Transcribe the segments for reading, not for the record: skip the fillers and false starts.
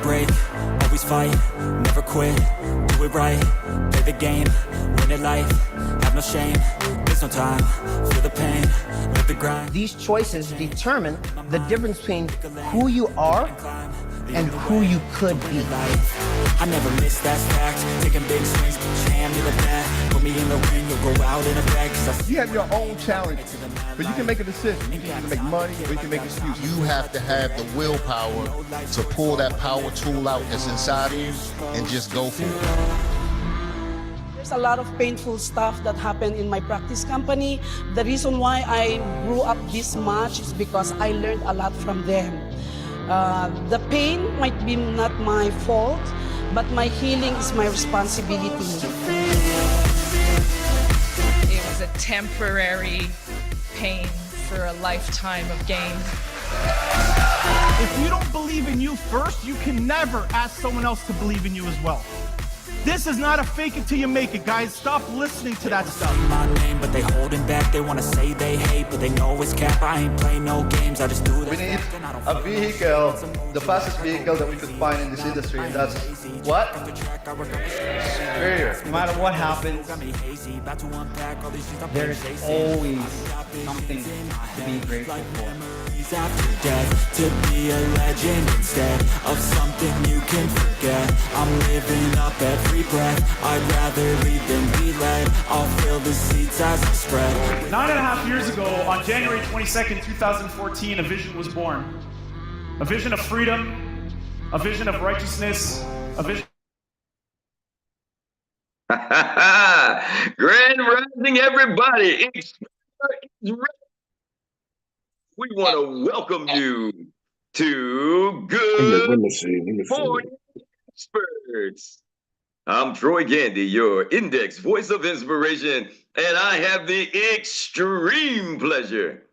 break, always fight, never quit, do it right, play the game, win it life, have no shame, there's no time, feel the pain, live the grind. These choices determine the difference between who you are and who you could be. I never miss that fact, taking big swings, put your hand to the bat, put me in the ring, you'll go out in a bag. You have your own challenges, but you can make a decision. You can either make money or you can make excuses. You have to have the willpower to pull that power tool out that's inside of you and just go for it. There's a lot of painful stuff that happened in my practice company. The reason why I grew up this much is because I learned a lot from them. The pain might be not my fault, but my healing is my responsibility. It was a temporary pain for a lifetime of gain. If you don't believe in you first, you can never ask someone else to believe in you as well. This is not a fake it till you make it, guys. Stop listening to that stuff. My name, but they holding back. They wanna say they hate, but they know it's cap. I ain't play no games. I just do this. We need a vehicle, the fastest vehicle that we could find in this industry, and that's what? Superior. No matter what happens, there's always something to be grateful for. After death, to be a legend instead of something you can forget. I'm living up every breath. I'd rather lead than be led. I'll fill the seats as I spread. 9.5 years ago, on January 22nd, 2014, a vision was born. A vision of freedom, a vision of righteousness, a vision. Grand Rising, everybody. We want to welcome you to Good Morning Experts. I'm Troy Gandy, your index voice of inspiration, and I have the extreme pleasure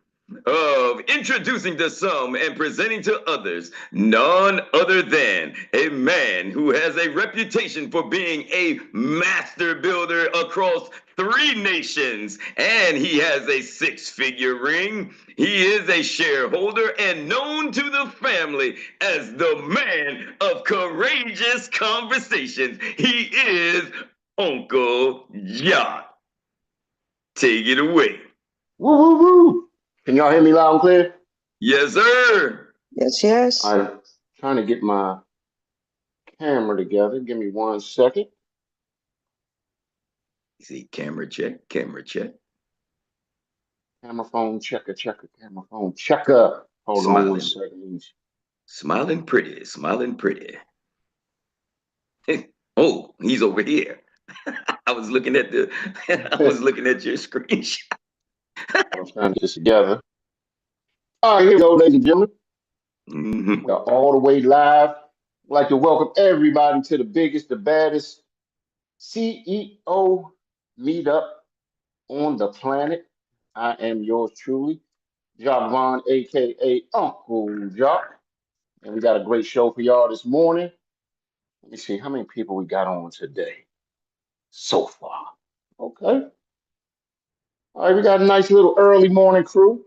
of introducing to some and presenting to others none other than a man who has a reputation for being a master builder across 3 nations, and he has a 6-figure ring. He is a shareholder and known to the family as the man of courageous conversations. He is Uncle Yacht. Take it away. Woo, woo, woo. Can y'all hear me loud and clear? Yes, sir. Yes, yes. I'm trying to get my camera together. Give me 1 second. See, camera check, camera check. Camera phone checker, camera phone checker. Hold on 1 second. Smiling pretty, smiling pretty. Oh, he's over here. I was looking at your screenshot. I'm trying to get this together. All right, here we go, ladies and gentlemen. We are all the way live. I'd like to welcome everybody to the biggest, the baddest CEO meetup on the planet. I am yours truly, Jock Vaughn, aka Uncle Jock. And we got a great show for y'all this morning. Let me see how many people we got on today so far. Okay. All right, we got a nice little early morning crew.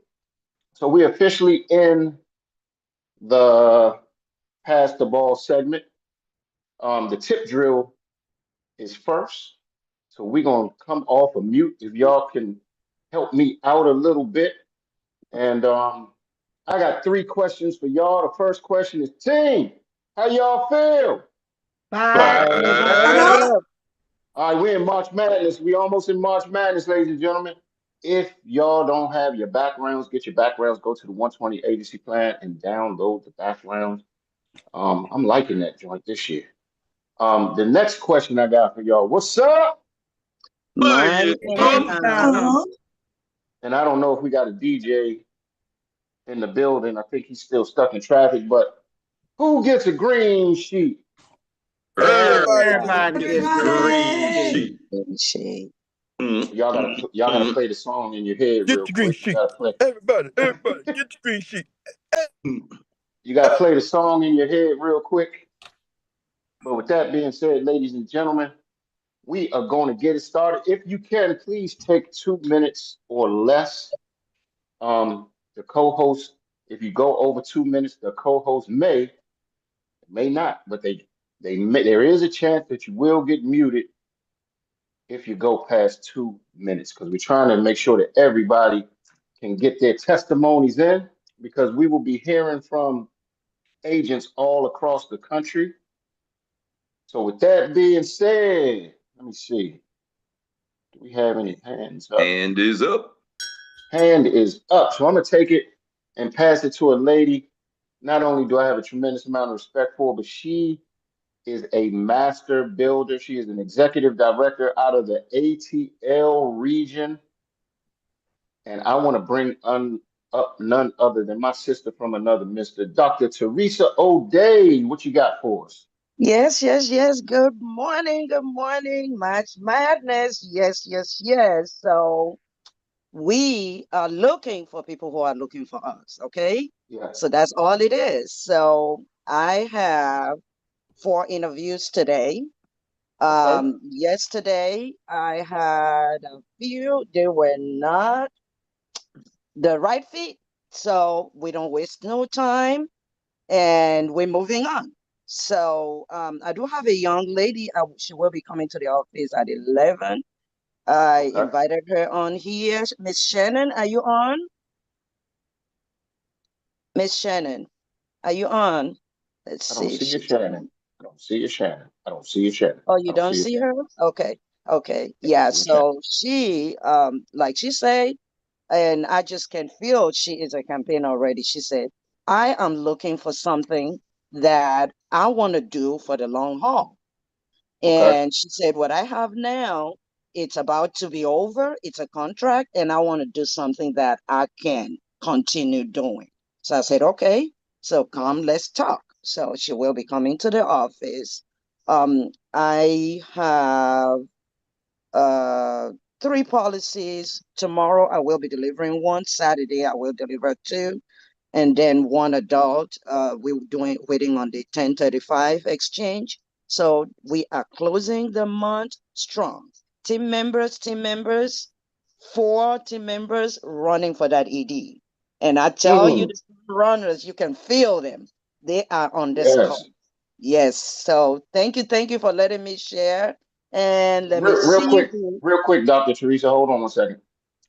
So we're officially in the pass the ball segment. The tip drill is first. So we're going to come off of mute if y'all can help me out a little bit. And I got 3 questions for y'all. The first question is, team, how y'all feel? Bye. All right, we're in March Madness. We almost in March Madness, ladies and gentlemen. If y'all don't have your backgrounds, get your backgrounds, go to the 120 agency plan and download the backgrounds. I'm liking that joint this year. The next question I got for y'all, what's up? My And I don't know if we got a DJ in the building. I think he's still stuck in traffic, but who gets a green sheet? Everybody gets green sheet. Y'all gotta play the song in your head real quick. Everybody, get your green sheet. You gotta play the song in your head real quick. But with that being said, ladies and gentlemen, we are going to get it started. If you can, please take 2 minutes or less. The co-host, if you go over 2 minutes, the co-host may May not, but there is a chance that you will get muted if you go past 2 minutes, because we're trying to make sure that everybody can get their testimonies in, because we will be hearing from agents all across the country. So with that being said, let me see. Do we have any hands up? Hand is up. Hand is up. So I'm going to take it and pass it to a lady. Not only do I have a tremendous amount of respect for, but she is a master builder. She is an executive director out of the ATL region. And I want to bring up none other than my sister from another, Mr. Dr. Teresa O'Day. What you got for us? Yes, yes, yes. Good morning. Good morning. March Madness. Yes, yes, yes. So we are looking for people who are looking for us. Okay. Yeah. So that's all it is. So I have 4 interviews today. Okay. Yesterday I had a few. They were not the right fit. So we don't waste no time and we're moving on. So I do have a young lady. She will be coming to the office at 11. I Okay. invited her on here. Miss Shannon, are you on? Miss Shannon, are you on? Let's I don't see if see you, she's Shannon. on. I don't see you, Shannon. I don't see you, Shannon. Oh, I you don't don't see you, see Shannon. her? Okay. Okay. I don't Yeah. see you, Shannon. So she, like she said, and I just can feel she is a campaigner already. She said, I am looking for something that I want to do for the long haul. Okay. And she said, what I have now, it's about to be over. It's a contract, and I want to do something that I can continue doing. So I said, okay, so come, let's talk. So she will be coming to the office. I have 3 policies. Tomorrow I will be delivering 1. Saturday I will deliver 2. And then 1 adult. We're waiting on the 1035 exchange. So we are closing the month strong. Team members, 4 team members running for that ED. And I tell you, the runners, you can feel them. They are on this call. Yes. Yes. So thank you for letting me share. And let me Real see. quick, Dr. Teresa, hold on 1 second.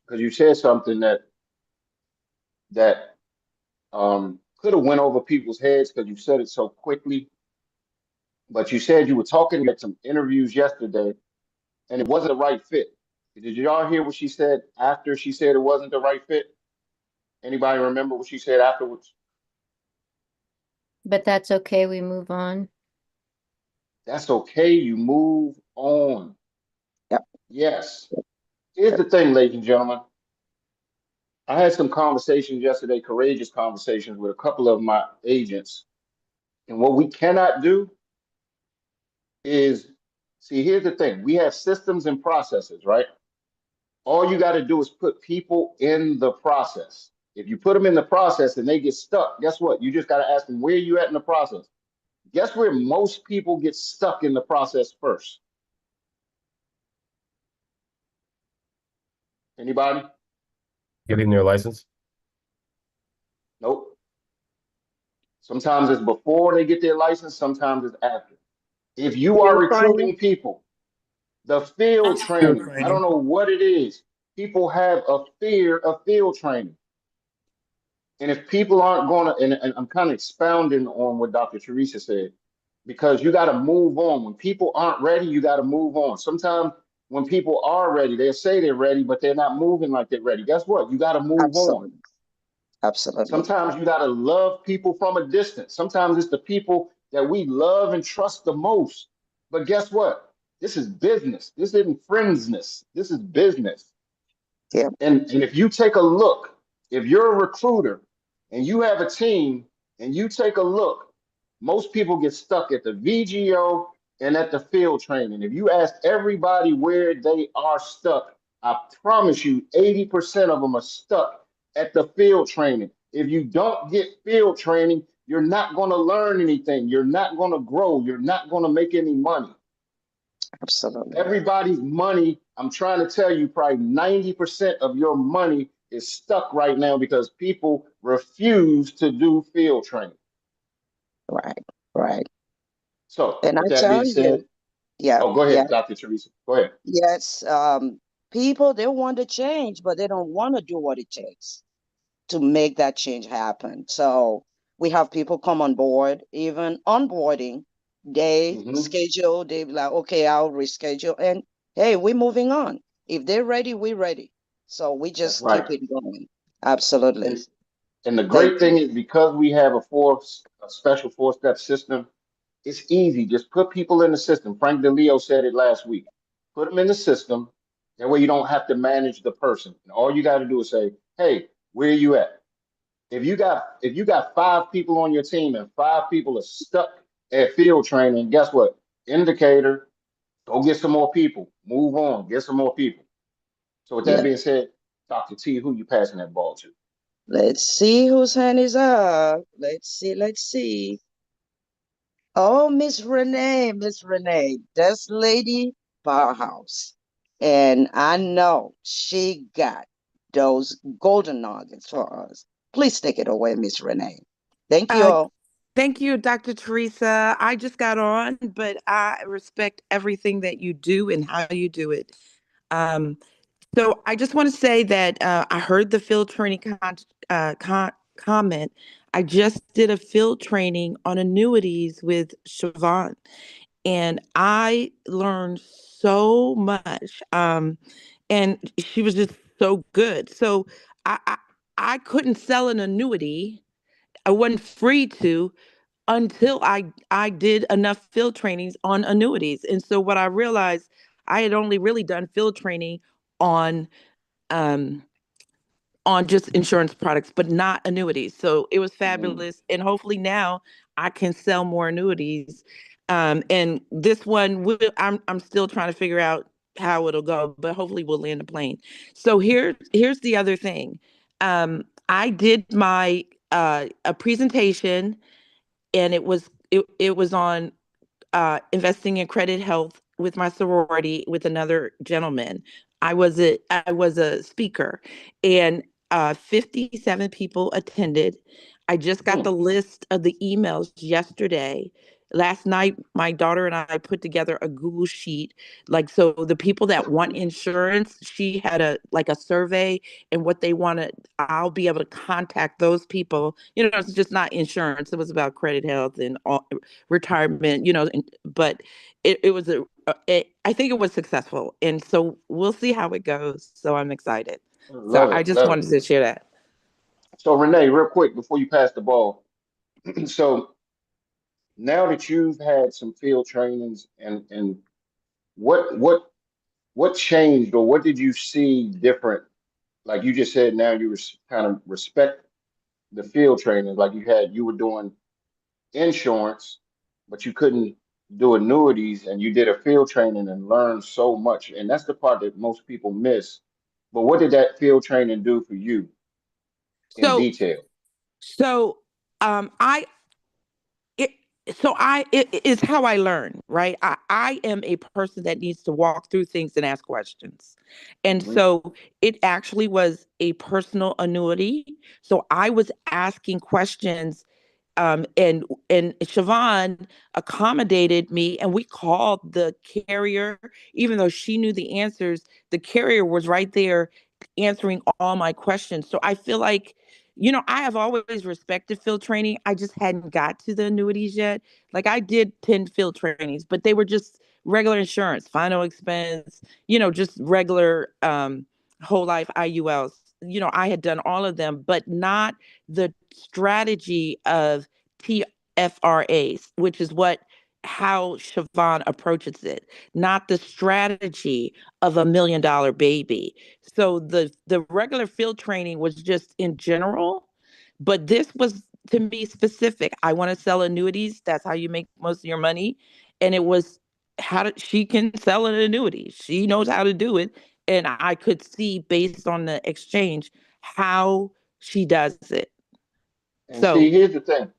Because you said something that could have went over people's heads because you said it so quickly. But you said you were talking at some interviews yesterday and it wasn't the right fit. Did y'all hear what she said after she said it wasn't the right fit? Anybody remember what she said afterwards? But that's okay. We move on. That's okay. You move on. Yep. Yes. Here's the thing, ladies and gentlemen. I had some conversations yesterday, courageous conversations with a couple of my agents. And what we cannot do is, see, here's the thing. We have systems and processes, right? All you got to do is put people in the process. If you put them in the process and they get stuck, guess what? You just got to ask them, where you at in the process? Guess where most people get stuck in the process first? Anybody? Getting their license? Nope. Sometimes it's before they get their license, sometimes it's after. If you are recruiting people, the field training, I don't know what it is. People have a fear of field training. And if people aren't going to, and I'm kind of expounding on what Dr. Teresa said, because you got to move on. When people aren't ready, you got to move on. Sometimes when people are ready, they say they're ready, but they're not moving like they're ready. Guess what? You got to move on. Absolutely. Sometimes you got to love people from a distance. Sometimes it's the people that we love and trust the most. But guess what? This is business. This isn't friendsness. This is business. Yeah. And if you take a look, if you're a recruiter and you have a team and you take a look, most people get stuck at the VGO and at the field training. If you ask everybody where they are stuck, I promise you 80% of them are stuck at the field training. If you don't get field training, you're not going to learn anything. You're not going to grow. You're not going to make any money. Absolutely. Everybody's money, I'm trying to tell you, probably 90% of your money is stuck right now because people refuse to do field training. Right. Right. So And I with that tell being you, said, yeah, oh, go yeah, ahead, Dr. Teresa. Go ahead. yes. People, they want to change, but they don't want to do what it takes to make that change happen. So we have people come on board, even onboarding, they schedule, they be like, okay, I'll reschedule. And hey, we're moving on. If they're ready, we're ready. So we That's just right. keep it going. Absolutely. And the Thank great you. thing is because we have a special four-step system, it's easy. Just put people in the system. Frank DeLeo said it last week. Put them in the system. That way you don't have to manage the person. And all you got to do is say, hey, where are you at? If you got 5 people on your team and 5 people are stuck at field training, guess what? Indicator, go get some more people. Move on, get some more people. So with that Yeah. being said, Dr. T, who you passing that ball to? Let's see whose hand is up. Let's see. Let's see. Oh, Miss Renee, this lady powerhouse. And I know she got those golden nuggets for us. Please take it away, Miss Renee. Thank you Uh, all. Thank you, Dr. Teresa. I just got on, but I respect everything that you do and how you do it. Um, so I just want to say that I heard the field training comment. I just did a field training on annuities with Siobhan, and I learned so much. And she was just so good. So I, I, I couldn't sell an annuity. I wasn't free to until I did enough field trainings on annuities. And so what I realized, I had only really done field training on um just insurance products, but not annuities. So it was fabulous. And hopefully now I can sell more annuities. And this one, I'm still trying to figure out how it'll go, but hopefully we'll land a plane. So here's the other thing. I did my a presentation, and it was on investing in credit health with my sorority with another gentleman. I was a speaker, and 57 people attended. I just got the list of the emails yesterday. Last night, my daughter and I put together a Google sheet. Like, so the people that want insurance, she had a survey and what they wanted. I'll be able to contact those people. It's just not insurance. It was about credit health and all, retirement, but it was I think it was successful. And so we'll see how it goes. So I'm excited. So Love I it, just love wanted it. to share that. So Renee, real quick before you pass the ball, so now that you've had some field trainings and what changed or what did you see different? Like you just said, now you kind of respect the field trainings. Like you were doing insurance, but you couldn't do annuities, and you did a field training and learned so much. And that's the part that most people miss. But what did that field training do for you in So detail? so I it it is how I learn, right? I am a person that needs to walk through things and ask questions. And so it actually was a personal annuity. So I was asking questions, and Siobhan accommodated me, and we called the carrier. Even though she knew the answers, the carrier was right there answering all my questions. So I feel like, I have always respected field training. I just hadn't got to the annuities yet. Like, I did 10 field trainings, but they were just regular insurance, final expense, just regular whole life IULs. I had done all of them, but not the strategy of TFRAs, which is how Siobhan approaches it, not the strategy of $1 million baby. So the regular field training was just in general, but this was, to me, specific. I want to sell annuities. That's how you make most of your money. And it was she can sell an annuity. She knows how to do it. And I could see, based on the exchange, how she does it. And see, So here's the thing.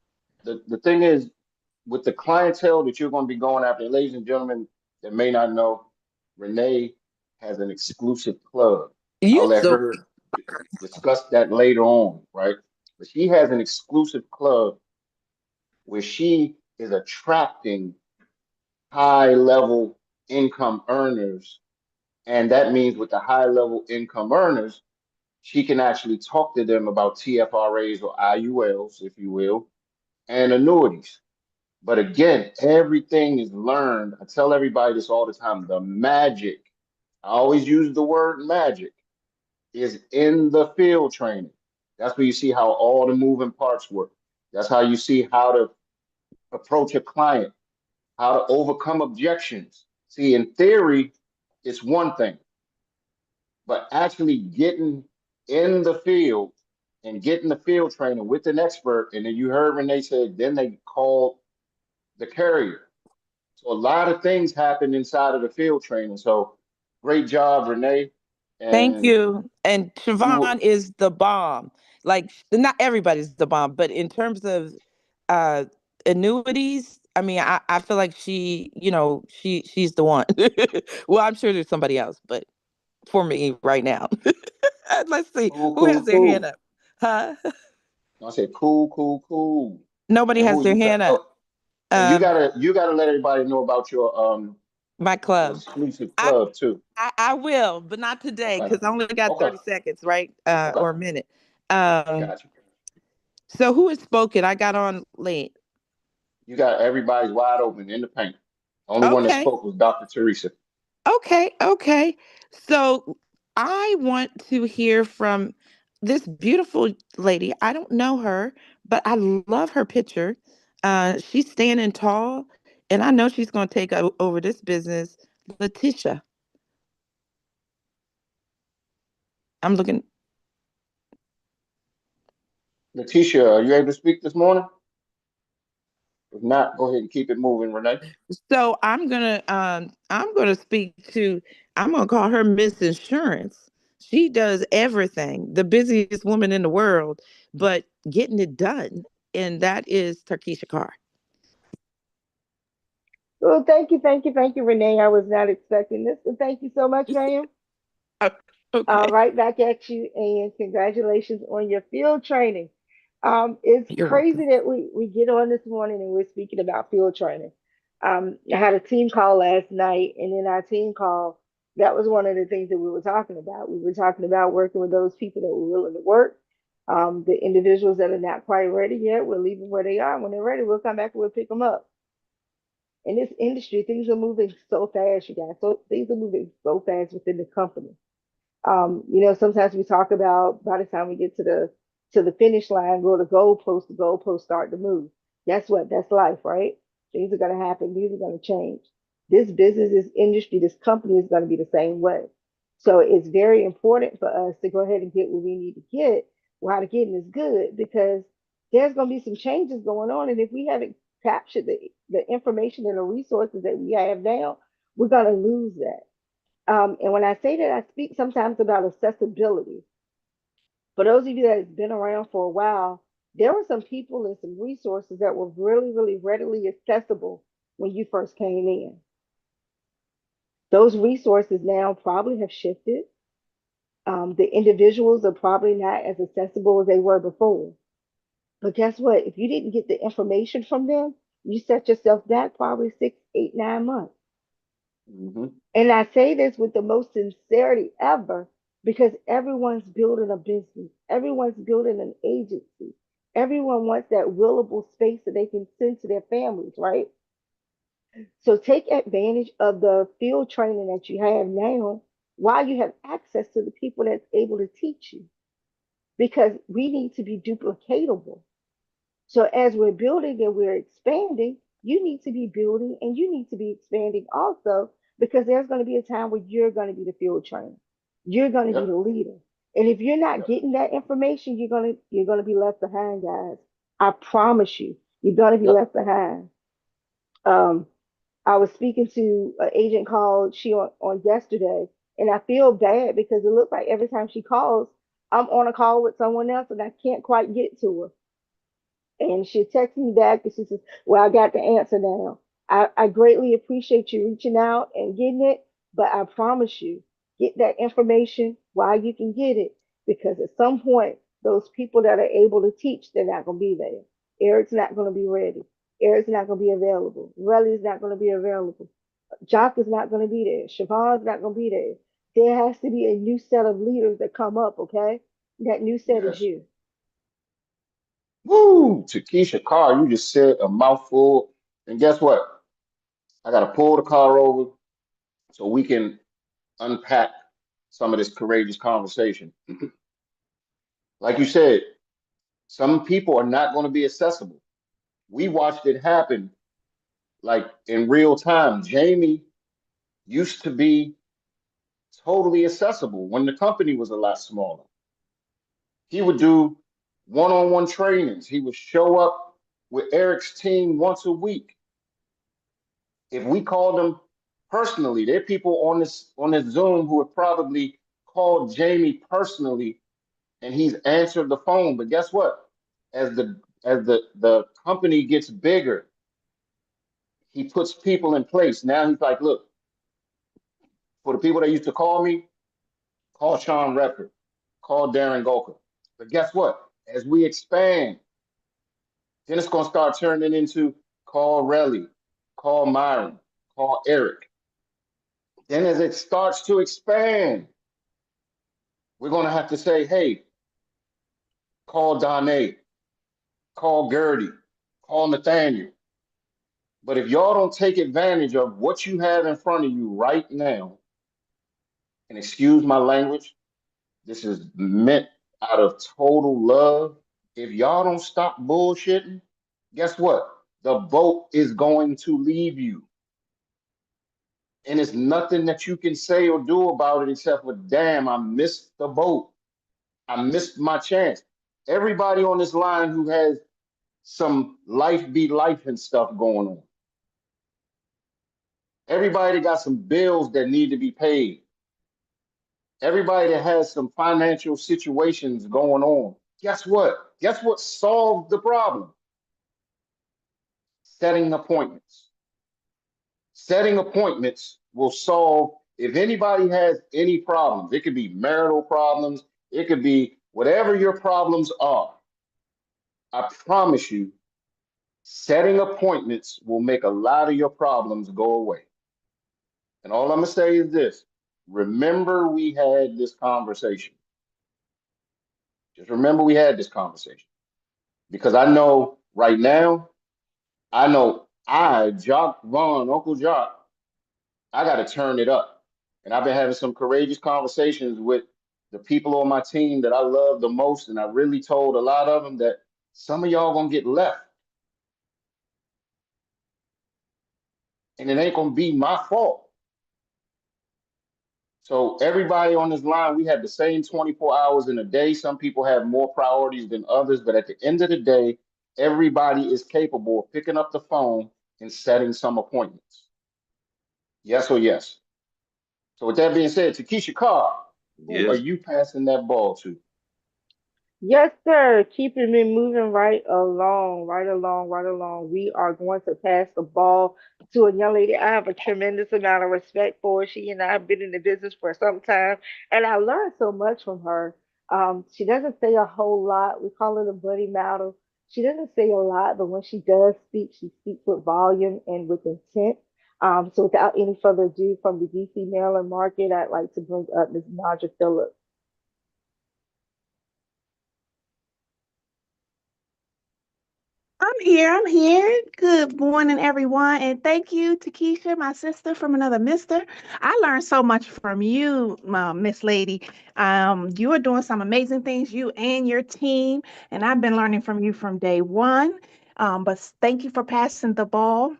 The thing is, with the clientele that you're going to be going after, ladies and gentlemen that may not know, Renee has an exclusive club. I'll you let so her discuss that later on, right? But she has an exclusive club where she is attracting high level income earners. And that means with the high level income earners, she can actually talk to them about TFRAs or IULs, if you will, and annuities. But again, everything is learned. I tell everybody this all the time. The magic, I always use the word magic, is in the field training. That's where you see how all the moving parts work. That's how you see how to approach a client, how to overcome objections. See, in theory, it's one thing, but actually getting in the field and getting the field training with an expert. And then you heard Renee said, then they called the carrier. So a lot of things happen inside of the field training. So great job, Renee. Thank And you. And you, Siobhan is the bomb. Like, not everybody's the bomb, but in terms of uh annuities, I mean, I feel like she's the one. Well, I'm sure there's somebody else, but for me right now. Let's see. cool, Who has cool, their hand cool. up? Huh? I said, cool, cool, cool. Nobody And has who their you got? hand up. Oh, and Um, you gotta let everybody know about my your club. exclusive I club too. I will, but not today Okay. because I only got Okay. 30 seconds, right? Okay. Or a minute. Um, Got you. so who has spoken? I got on late. You got everybody's wide open in the paint. Only one that Okay. spoke was Dr. Teresa. Okay. So I want to hear from this beautiful lady. I don't know her, but I love her picture. She's standing tall, and I know she's going to take over this business. Letitia, I'm looking. Letitia, are you able to speak this morning? If not, go ahead and keep it moving, Renee. So I'm gonna speak to I'm gonna call her Miss Insurance. She does everything, the busiest woman in the world, but getting it done. And that is Tarkisha Carr. Well, thank you, Renee. I was not expecting this, but thank you so much, ma'am. Okay. Right back at you, and congratulations on your field training. It's You're welcome. crazy that we get on this morning and we're speaking about field training. I had a team call last night, and in our team call, that was one of the things that we were talking about. We were talking about working with those people that were willing to work. The individuals that are not quite ready yet, we'll leave them where they are. When they're ready, we'll come back and we'll pick them up. In this industry, things are moving so fast, you guys. So things are moving so fast within the company. Sometimes we talk about by the time we get to the finish line, go to the goalposts start to move. Guess what? That's life, right? Things are gonna happen, things are gonna change. This business, this industry, this company is gonna be the same way. So it's very important for us to go ahead and get what we need to get while the getting is good, because there's gonna be some changes going on. And if we haven't captured the information and the resources that we have now, we're gonna lose that. And when I say that, I speak sometimes about accessibility. For those of you that have been around for a while, there were some people and some resources that were really, really readily accessible when you first came in. Those resources now probably have shifted. The individuals are probably not as accessible as they were before. But guess what? If you didn't get the information from them, you set yourself back probably 6, 8, 9 months. Mm-hmm. And I say this with the most sincerity ever, because everyone's building a business, everyone's building an agency, everyone wants that willable space that they can send to their families, right? So take advantage of the field training that you have now while you have access to the people that's able to teach you, because we need to be duplicatable. So as we're building and we're expanding, you need to be building and you need to be expanding also, because there's going to be a time where you're going to be the field trainer. You're going to be Yep. the leader. And if you're not Yep. getting that information, you're gonna be left behind, guys. I promise you, you're gonna be Yep. left behind. Um, I was speaking to an agent called she on yesterday, and I feel bad because it looks like every time she calls, I'm on a call with someone else and I can't quite get to her. And she texted me back and she says, well, I got the answer now. I greatly appreciate you reaching out and getting it, but I promise you, get that information while you can get it, because at some point, those people that are able to teach, they're not going to be there. Eric's not going to be ready. Eric's not going to be available. Relly's not going to be available. Jock is not going to be there. Siobhan's not going to be there. There has to be a new set of leaders that come up, okay? That new set is Yes. you. Woo! Takesha Carr, you just said a mouthful. And guess what? I got to pull the car over so we can unpack some of this courageous conversation. Like you said, some people are not going to be accessible. We watched it happen like in real time. Jamie used to be totally accessible when the company was a lot smaller. He would do one-on-one trainings. He would show up with Eric's team once a week. If we called them personally, there are people on this Zoom who have probably called Jamie personally, and he's answered the phone. But guess what? As the company gets bigger, he puts people in place. Now he's like, look, for the people that used to call me, call Sean Redford, call Darren Golker. But guess what? As we expand, then it's going to start turning into call Relly, call Myron, call Eric. Then as it starts to expand, we're going to have to say, hey, call Donnie, call Gertie, call Nathaniel. But if y'all don't take advantage of what you have in front of you right now, and excuse my language, this is meant out of total love. If y'all don't stop bullshitting, guess what? The boat is going to leave you. And it's nothing that you can say or do about it except for, damn, I missed the boat. I missed my chance. Everybody on this line who has some life be life and stuff going on. Everybody that got some bills that need to be paid. Everybody that has some financial situations going on. Guess what? Guess what solved the problem? Setting appointments. Setting appointments will solve, if anybody has any problems, it could be marital problems, it could be whatever your problems are. I promise you, setting appointments will make a lot of your problems go away. And all I'm going to say is this. Remember we had this conversation. Just remember we had this conversation. Because I know right now, Jock Vaughn, Uncle Jock, I got to turn it up. And I've been having some courageous conversations with the people on my team that I love the most. And I really told a lot of them that some of y'all going to get left. And it ain't going to be my fault. So everybody on this line, we have the same 24 hours in a day. Some people have more priorities than others, but at the end of the day, everybody is capable of picking up the phone and setting some appointments. Yes or yes? So with that being said, Takesha Carr, who are you passing that ball to? Yes, sir. Keeping me moving right along, right along, right along. We are going to pass the ball to a young lady I have a tremendous amount of respect for. She and I have been in the business for some time, and I learned so much from her. She doesn't say a whole lot. We call her the buddy model. She doesn't say a lot, but when she does speak, she speaks with volume and with intent. So without any further ado, from the DC, Maryland market, I'd like to bring up Ms. Naja Phillips. I'm here. I'm here. Good morning, everyone. And thank you, Takesha, my sister from another mister. I learned so much from you, Miss Lady. You are doing some amazing things, you and your team. And I've been learning from you from day one. But thank you for passing the ball.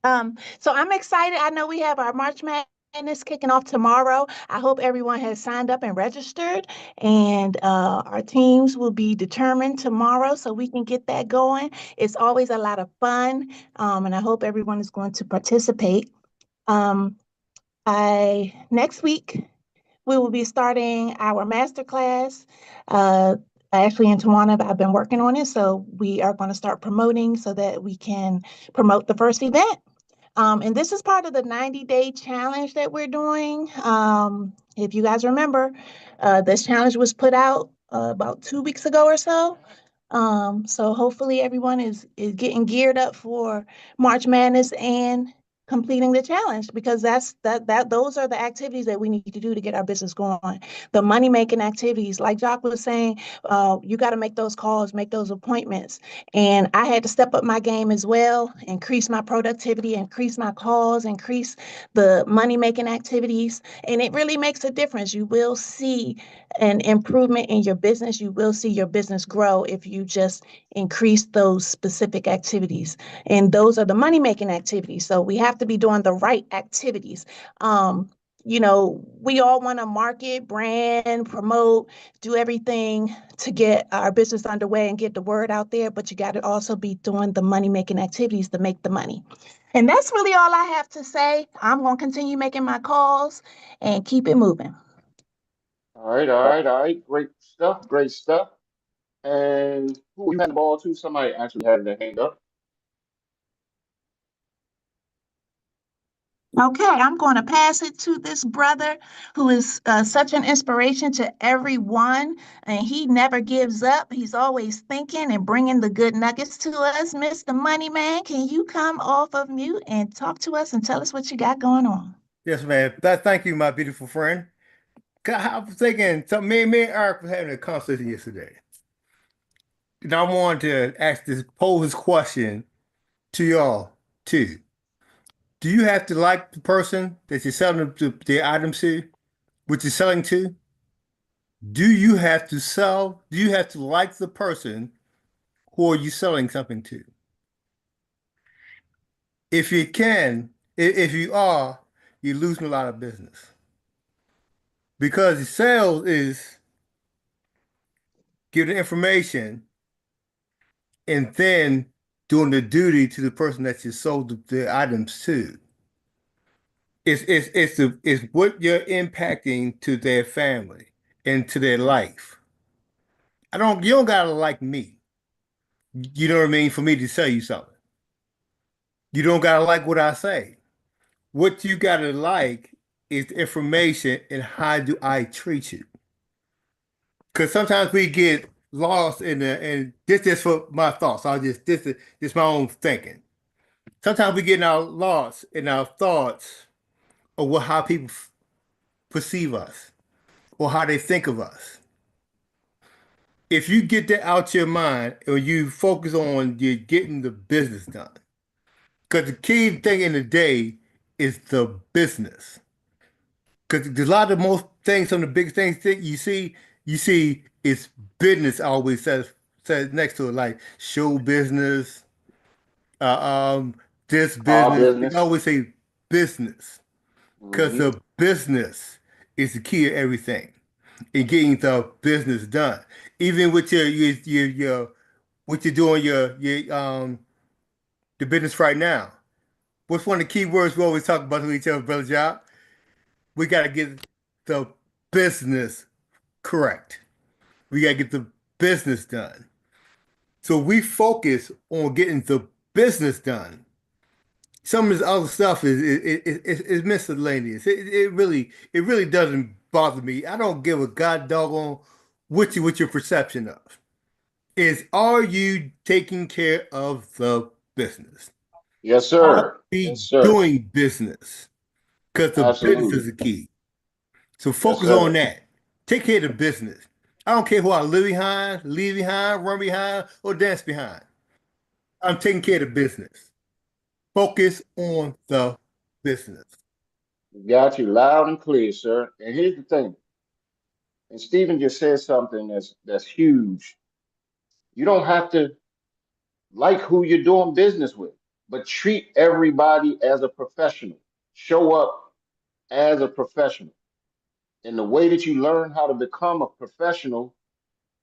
So I'm excited. I know we have our March Madness kicking off tomorrow. I hope everyone has signed up and registered, and our teams will be determined tomorrow so we can get that going. It's always a lot of fun, and I hope everyone is going to participate. Next week we will be starting our masterclass. Ashley and Tawana, I've been working on it, so we are going to start promoting so that we can promote the first event. And this is part of the 90-day challenge that we're doing. If you guys remember, this challenge was put out about 2 weeks ago or so. So hopefully everyone is getting geared up for March Madness and completing the challenge, because those are the activities that we need to do to get our business going. The money making activities, like Jock was saying, you got to make those calls, make those appointments. And I had to step up my game as well, increase my productivity, increase my calls, increase the money making activities. And it really makes a difference. You will see an improvement in your business. You will see your business grow if you just increase those specific activities. And those are the money making activities. So we have to be doing the right activities. We all want to market, brand, promote, do everything to get our business underway and get the word out there, but you got to also be doing the money making activities to make the money. And that's really all I have to say. I'm going to continue making my calls and keep it moving. All right. Great stuff. Great stuff. And who you had the ball to? Somebody actually had their hand up. Okay, I'm going to pass it to this brother who is such an inspiration to everyone, and he never gives up. He's always thinking and bringing the good nuggets to us. Mr. Money Man, can you come off of mute and talk to us and tell us what you got going on? Yes, man. Thank you, my beautiful friend. I was thinking, me and Eric was having a conversation yesterday. And I wanted to pose this question to y'all too. Do you have to like the person that you're selling the items to, which you're selling to? Do you have to like the person who are you selling something to? If you can, if you are, you're losing a lot of business. Because the sales is giving information and then doing the duty to the person that you sold the items to. It's what you're impacting to their family and to their life. You don't gotta like me. You know what I mean? For me to sell you something. You don't gotta like what I say. What you gotta like is the information and how do I treat you. Because sometimes we get lost and this is for my thoughts. This is my own thinking. Sometimes we get lost in our thoughts of how people perceive us or how they think of us. If you get that out your mind or you focus on you getting the business done, because the key thing in the day is the business. Because a lot of the most things, some of the biggest things that you see is business always says next to it, like show business, this Our business. They business. always say business because Mm-hmm. the business is the key to everything in getting the business done. Even with your what you're doing your the business right now. What's one of the key words we always talk about to each other, brother Job? We got to get the business correct. We got to get the business done. So we focus on getting the business done. Some of this other stuff is miscellaneous. It really doesn't bother me. I don't give a god doggone what your perception of. Are you taking care of the business? Yes, Are sir. we Yes, sir. doing business? Because the business is Absolutely. the key. So Yes, focus on sir. that. Take care of the business. I don't care who I leave behind, run behind, or dance behind. I'm taking care of the business. Focus on the business. Got you loud and clear, sir. And here's the thing. And Stephen just said something that's huge. You don't have to like who you're doing business with, but treat everybody as a professional. Show up as a professional. And the way that you learn how to become a professional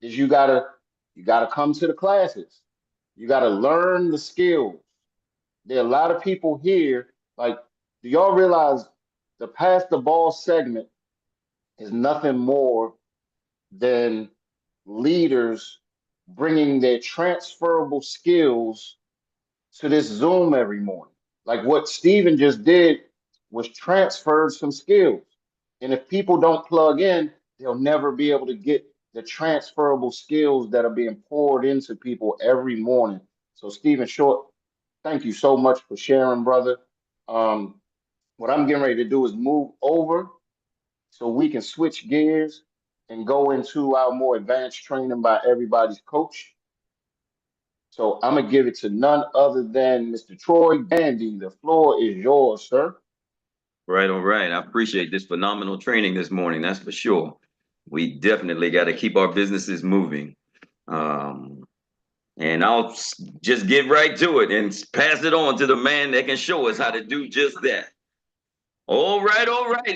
is you gotta come to the classes. You gotta learn the skills. There are a lot of people here, like, do y'all realize the pass the ball segment is nothing more than leaders bringing their transferable skills to this Zoom every morning. Like what Steven just did was transferred some skills. And if people don't plug in, they'll never be able to get the transferable skills that are being poured into people every morning. So Stephen Short, thank you so much for sharing, brother. What I'm getting ready to do is move over so we can switch gears and go into our more advanced training by everybody's coach. So I'm gonna give it to none other than Mr. Troy Gandy. The floor is yours, sir. Right, all right. I appreciate this phenomenal training this morning, that's for sure. We definitely got to keep our businesses moving. And I'll just get right to it and pass it on to the man that can show us how to do just that. All right, all right.